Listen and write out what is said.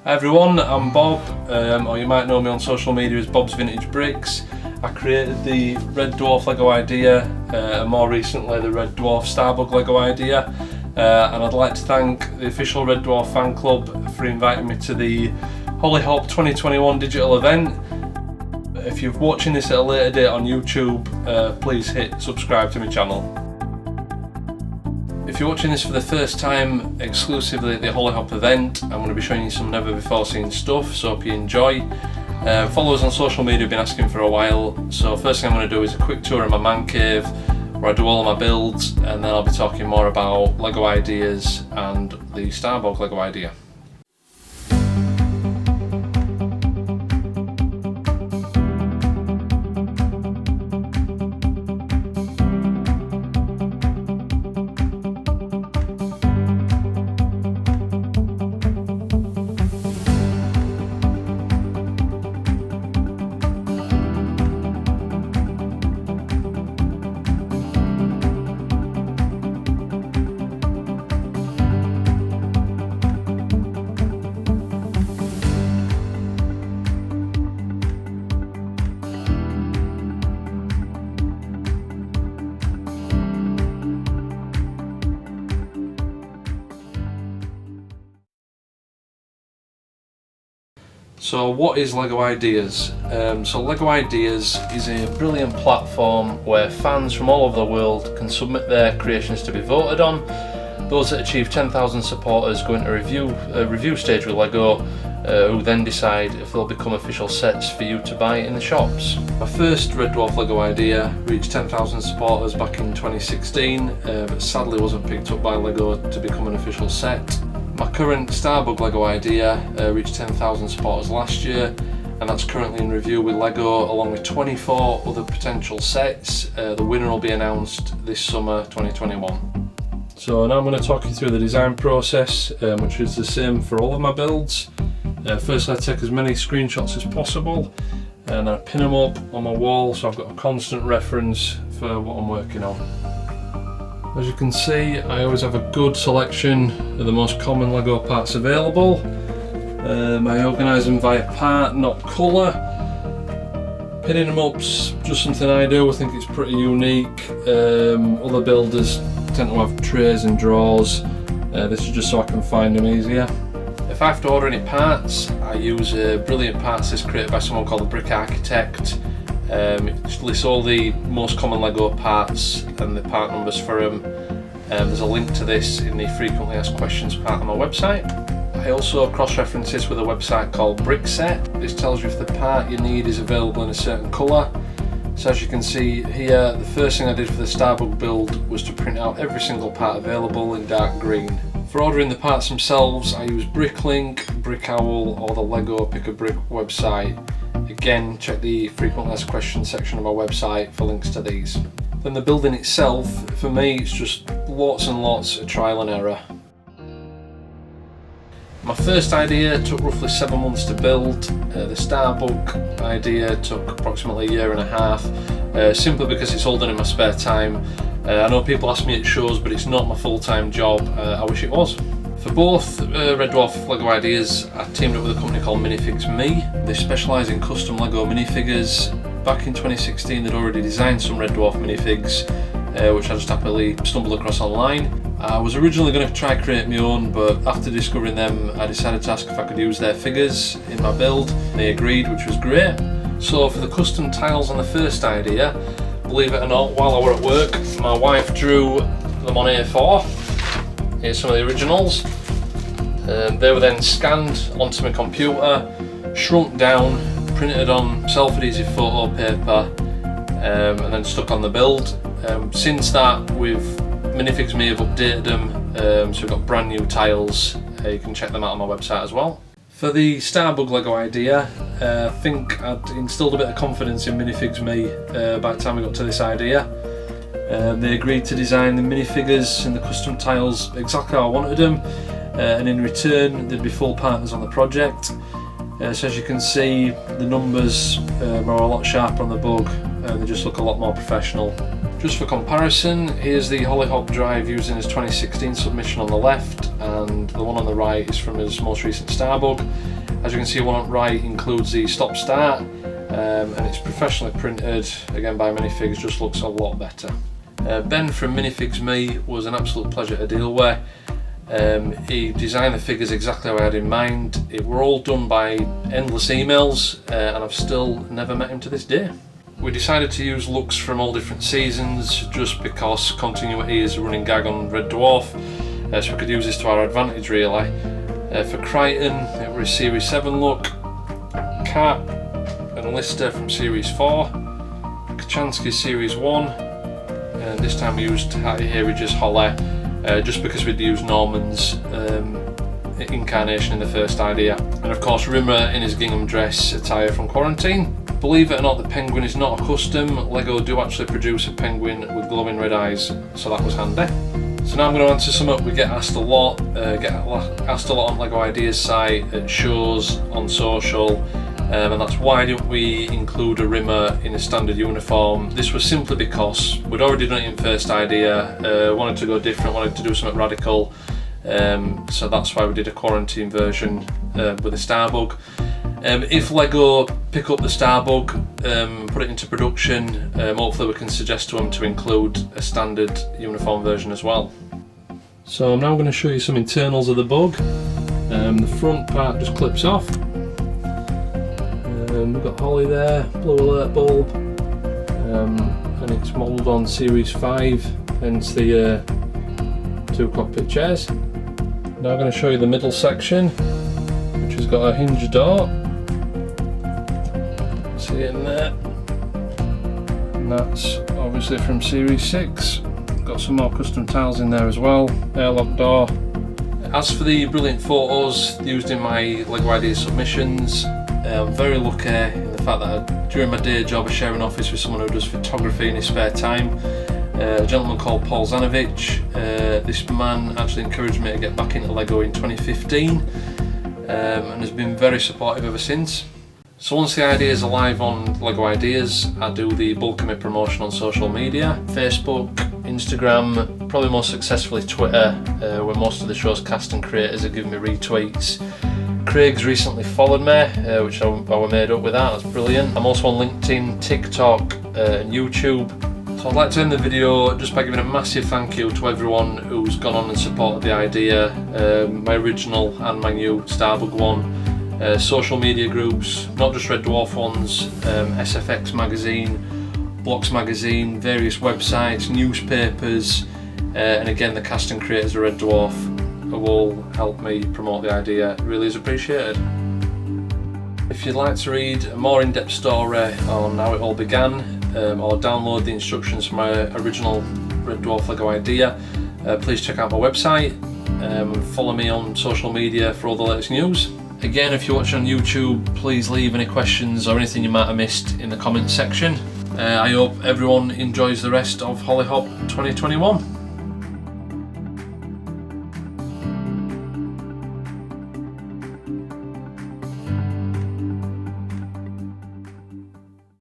Hi everyone, I'm Bob, or you might know me on social media as Bob's Vintage Bricks. I created the Red Dwarf LEGO idea, and more recently the Red Dwarf Starbug LEGO idea, and I'd like to thank the official Red Dwarf fan club for inviting me to the Hollyhock 2021 digital event. If you're watching this at a later date on YouTube, please hit subscribe to my channel. If you're watching this for the first time exclusively at the Hollyhock event, I'm going to be showing you some never before seen stuff, so hope you enjoy. Followers on social media have been asking for a while, so first thing I'm going to do is a quick tour of my man cave where I do all of my builds, and then I'll be talking more about LEGOIdeas and the Starbug LEGO idea. So what is LEGOIdeas? So LEGOIdeas is a brilliant platform where fans from all over the world can submit their creations to be voted on. Those that achieve 10,000 supporters go into a review stage with LEGO, who then decide if they'll become official sets for you to buy in the shops. My first Red Dwarf LEGO idea reached 10,000 supporters back in 2016, but sadly wasn't picked up by LEGO to become an official set. My current Starbug LEGO idea reached 10,000 supporters last year, and that's currently in review with LEGO along with 24 other potential sets. The winner will be announced this summer 2021. So now I'm going to talk you through the design process, which is the same for all of my builds. First I take as many screenshots as possible and I pin them up on my wall so I've got a constant reference for what I'm working on. As you can see, I always have a good selection of the most common LEGO parts available. I organise them via part, not colour. Pinning them up's just something I do. I think it's pretty unique. Other builders tend to have trays and drawers. This is just so I can find them easier. If I have to order any parts, I use a brilliant parts list created by someone called the Brick Architect. It lists all the most common LEGO parts and the part numbers for them. There's a link to this in the frequently asked questions part on my website. I also cross-reference this with a website called Brickset. This tells you if the part you need is available in a certain colour. So as you can see here, the first thing I did for the Starbug build was to print out every single part available in dark green. For ordering the parts themselves, I use Bricklink, Brickowl or the LEGO Pick a Brick website. Again, check the frequently asked questions section of my website for links to these. Then the building itself, for me, it's just lots and lots of trial and error. My first idea took roughly 7 months to build. The Starbug idea took approximately a year and a half, simply because it's all done in my spare time. I know people ask me at shows, but it's not my full-time job. I wish it was. For both Red Dwarf LEGOIdeas, I teamed up with a company called Minifigs. They specialise in custom LEGO minifigures. Back in 2016 they'd already designed some Red Dwarf minifigs, which I just happily stumbled across online. I was originally going to try create my own, but after discovering them I decided to ask if I could use their figures in my build. They agreed, which was great. So for the custom tiles on the first idea, believe it or not, while I were at work, my wife drew them on A4. Here's some of the originals. They were then scanned onto my computer, shrunk down, printed on self-adhesive photo paper, and then stuck on the build. Since that, Minifigs have updated them, so we've got brand new tiles. You can check them out on my website as well. For the Starbug LEGO idea, I think I'd instilled a bit of confidence in Minifigs by the time we got to this idea. They agreed to design the minifigures and the custom tiles exactly how I wanted them, and in return they'd be full partners on the project. So as you can see, the numbers are a lot sharper on the bug, and they just look a lot more professional. Just for comparison, here's the Hollyhock drive using his 2016 submission on the left, and the one on the right is from his most recent Starbug. As you can see, one on the right includes the stop start, and it's professionally printed, again by Minifigs, just looks a lot better. Ben from Minifigs Me was an absolute pleasure to deal with. He designed the figures exactly how I had in mind. It were all done by endless emails, and I've still never met him to this day. We decided to use looks from all different seasons just because continuity is a running gag on Red Dwarf, so we could use this to our advantage really. For Crichton, it was a Series 7 look, Cap and Lister from Series 4, Kachansky Series 1, and this time we used Herige's Holly, just because we'd used Norman's incarnation in the first idea. And of course Rimmer in his gingham dress attire from Quarantine. Believe it or not, the penguin is not a custom. LEGO do actually produce a penguin with glowing red eyes, so that was handy. So now I'm going to answer some up we get asked a lot. On LEGOIdeas site, at shows, on social, and that's why didn't we include a Rimmer in a standard uniform. This was simply because we'd already done it in first idea, wanted to go different, wanted to do something radical, so that's why we did a Quarantine version with a Starbug. If LEGO pick up the Starbug, put it into production, hopefully we can suggest to them to include a standard uniform version as well. So I'm now going to show you some internals of the bug. The front part just clips off. We've got Holly there, blue alert bulb, and it's modelled on Series 5, hence the 2 cockpit chairs. Now I'm going to show you the middle section, which has got a hinge door. See it in there, and that's obviously from Series 6. Got some more custom tiles in there as well, airlock door. As for the brilliant photos used in my LEGOIdeas submissions, I'm very lucky in the fact that during my day job I share an office with someone who does photography in his spare time, a gentleman called Paul Zanovich. This man actually encouraged me to get back into LEGO in 2015, and has been very supportive ever since. So once the ideas are live on LEGOIdeas, I do the bulk of my promotion on social media, Facebook, Instagram, probably most successfully Twitter, where most of the show's cast and creators are giving me retweets. Craig's recently followed me, which I were made up with that, that's brilliant. I'm also on LinkedIn, TikTok and YouTube. So I'd like to end the video just by giving a massive thank you to everyone who's gone on and supported the idea, my original and my new Starbug one. Social media groups, not just Red Dwarf ones, SFX magazine, Blocks magazine, various websites, newspapers, and again the cast and creators of Red Dwarf who all helped me promote the idea. It really is appreciated. If you'd like to read a more in-depth story on how it all began, or download the instructions from my original Red Dwarf LEGO idea, please check out my website, and follow me on social media for all the latest news. Again, if you're watching on YouTube, please leave any questions or anything you might have missed in the comments section. I hope everyone enjoys the rest of Hollyhock 2021.